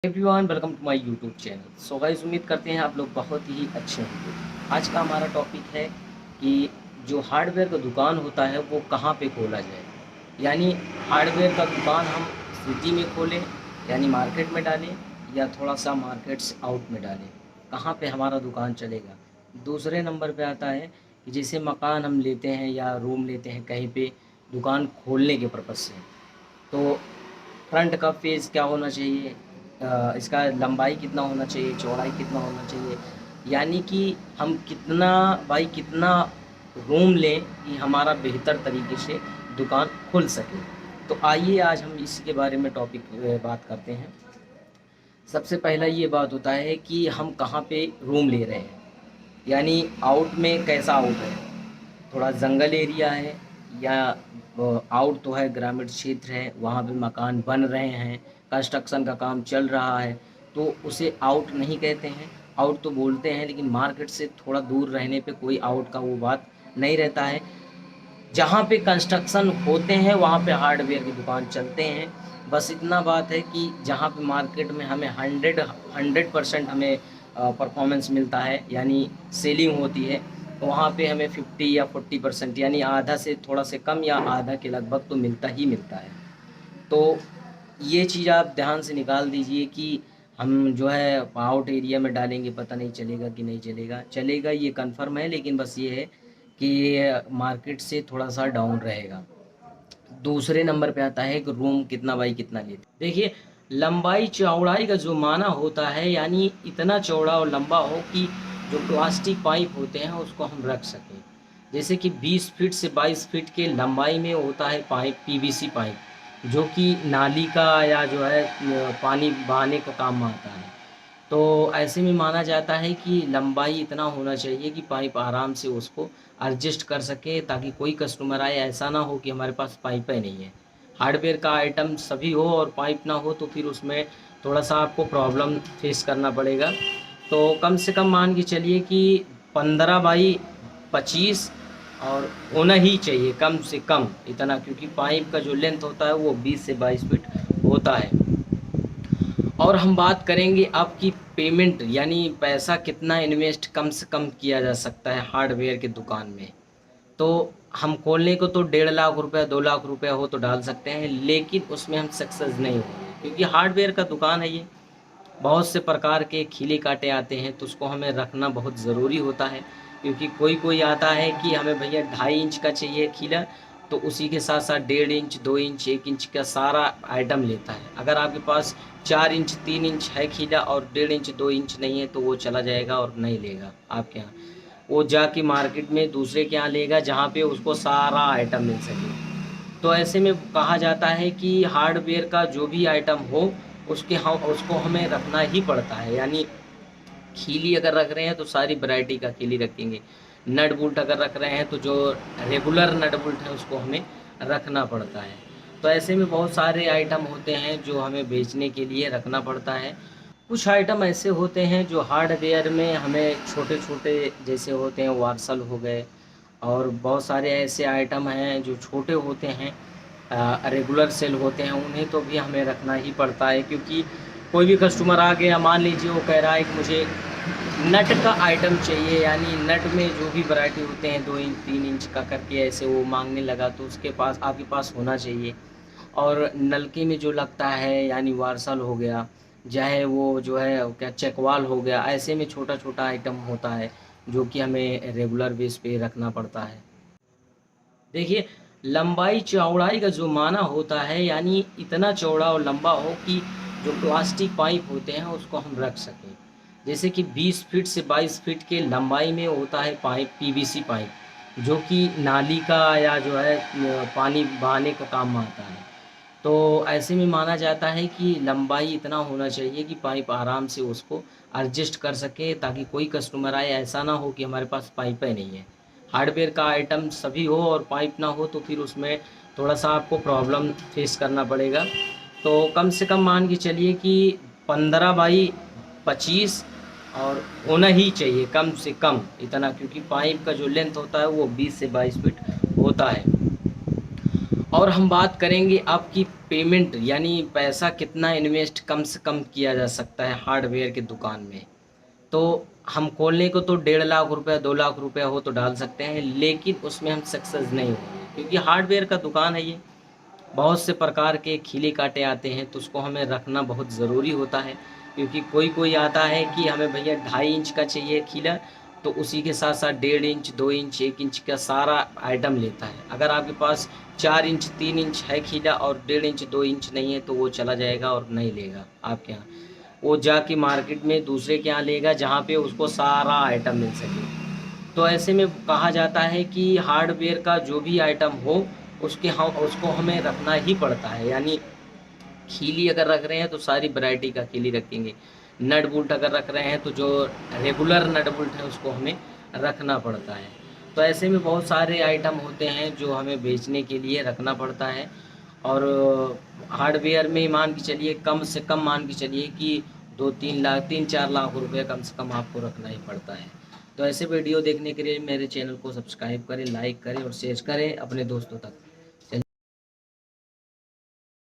Everyone welcome to my YouTube channel. So guys, उम्मीद करते हैं आप लोग बहुत ही अच्छे होंगे। आज का हमारा टॉपिक है कि जो हार्डवेयर का दुकान होता है वो कहाँ पे खोला जाए। यानी हार्डवेयर का दुकान हम सिटी में खोलें, यानी मार्केट में डालें, या थोड़ा सा मार्केट्स आउट में डालें, कहाँ पे हमारा दुकान चलेगा। दूसरे नंबर पे आता है कि जैसे मकान हम लेते हैं या रूम लेते हैं कहीं पे दुकान खोलने के पर्पज़ से, तो फ्रंट का फेस क्या होना चाहिए, इसका लंबाई कितना होना चाहिए, चौड़ाई कितना होना चाहिए, यानी कि हम कितना बाई कितना रूम लें कि हमारा बेहतर तरीके से दुकान खुल सके। तो आइए आज हम इसके बारे में टॉपिक बात करते हैं। सबसे पहला ये बात होता है कि हम कहाँ पे रूम ले रहे हैं, यानी आउट में कैसा आउट है, थोड़ा जंगल एरिया है या आउट तो है, ग्रामीण क्षेत्र है, वहाँ पे मकान बन रहे हैं, कंस्ट्रक्शन का काम चल रहा है, तो उसे आउट नहीं कहते हैं। आउट तो बोलते हैं लेकिन मार्केट से थोड़ा दूर रहने पे कोई आउट का वो बात नहीं रहता है। जहाँ पे कंस्ट्रक्शन होते हैं वहाँ पे हार्डवेयर की दुकान चलते हैं। बस इतना बात है कि जहाँ पे मार्केट में हमें 100% हमें परफॉर्मेंस मिलता है, यानी सेलिंग होती है, वहाँ पे हमें 50 या 40% यानी आधा से थोड़ा से कम या आधा के लगभग तो मिलता ही मिलता है। तो ये चीज़ आप ध्यान से निकाल दीजिए कि हम जो है आउट एरिया में डालेंगे, पता नहीं चलेगा कि नहीं चलेगा। चलेगा ये कंफर्म है, लेकिन बस ये है कि मार्केट से थोड़ा सा डाउन रहेगा। दूसरे नंबर पे आता है कि रूम कितना बाई कितना लेते। देखिए, लंबाई चौड़ाई का जो माना होता है, यानी इतना चौड़ा और लंबा हो कि जो प्लास्टिक पाइप होते हैं उसको हम रख सकें। जैसे कि 20 फीट से 22 फीट के लंबाई में होता है पाइप, पीवीसी पाइप, जो कि नाली का या जो है पानी बहाने का काम में आता है। तो ऐसे में माना जाता है कि लंबाई इतना होना चाहिए कि पाइप आराम से उसको एडजस्ट कर सके, ताकि कोई कस्टमर आए ऐसा ना हो कि हमारे पास पाइप ही नहीं है। हार्डवेयर का आइटम सभी हो और पाइप ना हो तो फिर उसमें थोड़ा सा आपको प्रॉब्लम फेस करना पड़ेगा। तो कम से कम मान के चलिए कि 15 बाई 25 और होना ही चाहिए, कम से कम इतना, क्योंकि पाइप का जो लेंथ होता है वो 20 से 22 फीट होता है। और हम बात करेंगे आपकी पेमेंट, यानी पैसा कितना इन्वेस्ट कम से कम किया जा सकता है हार्डवेयर की दुकान में। तो हम खोलने को तो 1.5 लाख रुपया 2 लाख रुपया हो तो डाल सकते हैं, लेकिन उसमें हम सक्सेस नहीं होंगे, क्योंकि हार्डवेयर का दुकान है ये। बहुत से प्रकार के खीले कांटे आते हैं, तो उसको हमें रखना बहुत ज़रूरी होता है। क्योंकि कोई कोई आता है कि हमें भैया 2.5 इंच का चाहिए खीला, तो उसी के साथ साथ 1.5 इंच 2 इंच 1 इंच का सारा आइटम लेता है। अगर आपके पास 4 इंच 3 इंच है खीला और 1.5 इंच 2 इंच नहीं है, तो वो चला जाएगा और नहीं लेगा आपके यहाँ। वो जाके मार्केट में दूसरे के यहाँ लेगा जहाँ पे उसको सारा आइटम मिल सके। तो ऐसे में कहा जाता है कि हार्डवेयर का जो भी आइटम हो उसको हमें रखना ही पड़ता है। यानी खीली अगर रख रहे हैं तो सारी वैरायटी का खीली रखेंगे। नट बोल्ट अगर रख रहे हैं तो जो रेगुलर नट बोल्ट है उसको हमें रखना पड़ता है। तो ऐसे में बहुत सारे आइटम होते हैं जो हमें बेचने के लिए रखना पड़ता है। कुछ आइटम ऐसे होते हैं जो हार्डवेयर में हमें छोटे छोटे जैसे होते हैं, वार्सल हो गए, और बहुत सारे ऐसे आइटम हैं जो छोटे होते हैं, रेगुलर सेल होते हैं, उन्हें तो भी हमें रखना ही पड़ता है। क्योंकि कोई भी कस्टमर आ गया, मान लीजिए वो कह रहा है कि मुझे नट का आइटम चाहिए, यानी नट में जो भी वैरायटी होते हैं 2 इंच 3 इंच का करके ऐसे वो मांगने लगा, तो उसके पास आपके पास होना चाहिए। और नलके में जो लगता है, यानी वार्सल हो गया, चाहे वो जो है क्या चकवाल हो गया, ऐसे में छोटा छोटा आइटम होता है जो कि हमें रेगुलर बेस पे रखना पड़ता है। देखिए, लंबाई चौड़ाई का जो माना होता है, यानी इतना चौड़ा और लंबा हो कि जो प्लास्टिक पाइप होते हैं उसको हम रख सकें। जैसे कि 20 फीट से 22 फीट के लंबाई में होता है पाइप, पीवीसी पाइप, जो कि नाली का या जो है पानी बहाने का काम में आता है। तो ऐसे में माना जाता है कि लंबाई इतना होना चाहिए कि पाइप आराम से उसको एडजस्ट कर सके, ताकि कोई कस्टमर आए ऐसा ना हो कि हमारे पास पाइप ही नहीं है। हार्डवेयर का आइटम सभी हो और पाइप ना हो तो फिर उसमें थोड़ा सा आपको प्रॉब्लम फेस करना पड़ेगा। तो कम से कम मान के चलिए कि 15 बाई 25 और होना ही चाहिए, कम से कम इतना, क्योंकि पाइप का जो लेंथ होता है वो 20 से 22 फीट होता है। और हम बात करेंगे आपकी पेमेंट यानी पैसा कितना इन्वेस्ट कम से कम किया जा सकता है हार्डवेयर की दुकान में। तो हम खोलने को तो 1.5 लाख रुपया 2 लाख रुपया हो तो डाल सकते हैं, लेकिन उसमें हम सक्सेस नहीं होंगे, क्योंकि हार्डवेयर का दुकान है ये। बहुत से प्रकार के खीले कांटे आते हैं, तो उसको हमें रखना बहुत ज़रूरी होता है। क्योंकि कोई कोई आता है कि हमें भैया 2.5 इंच का चाहिए खीला, तो उसी के साथ साथ 1.5 इंच 2 इंच 1 इंच का सारा आइटम लेता है। अगर आपके पास 4 इंच 3 इंच है खीला और 1.5 इंच 2 इंच नहीं है, तो वो चला जाएगा और नहीं लेगा आपके यहाँ। वो जाके मार्केट में दूसरे के यहाँ लेगा जहाँ पे उसको सारा आइटम मिल सके। तो ऐसे में कहा जाता है कि हार्डवेयर का जो भी आइटम हो उसको हमें रखना ही पड़ता है। यानी खीली अगर रख रहे हैं तो सारी वैरायटी का खीली रखेंगे। नट बोल्ट अगर रख रहे हैं तो जो रेगुलर नट बोल्ट है उसको हमें रखना पड़ता है। तो ऐसे में बहुत सारे आइटम होते हैं जो हमें बेचने के लिए रखना पड़ता है। और हार्डवेयर में मान के चलिए, कम से कम मान के चलिए कि 2-3 लाख 3-4 लाख रुपये कम से कम आपको रखना ही पड़ता है। तो ऐसे वीडियो देखने के लिए मेरे चैनल को सब्सक्राइब करें, लाइक करें और शेयर करें अपने दोस्तों तक।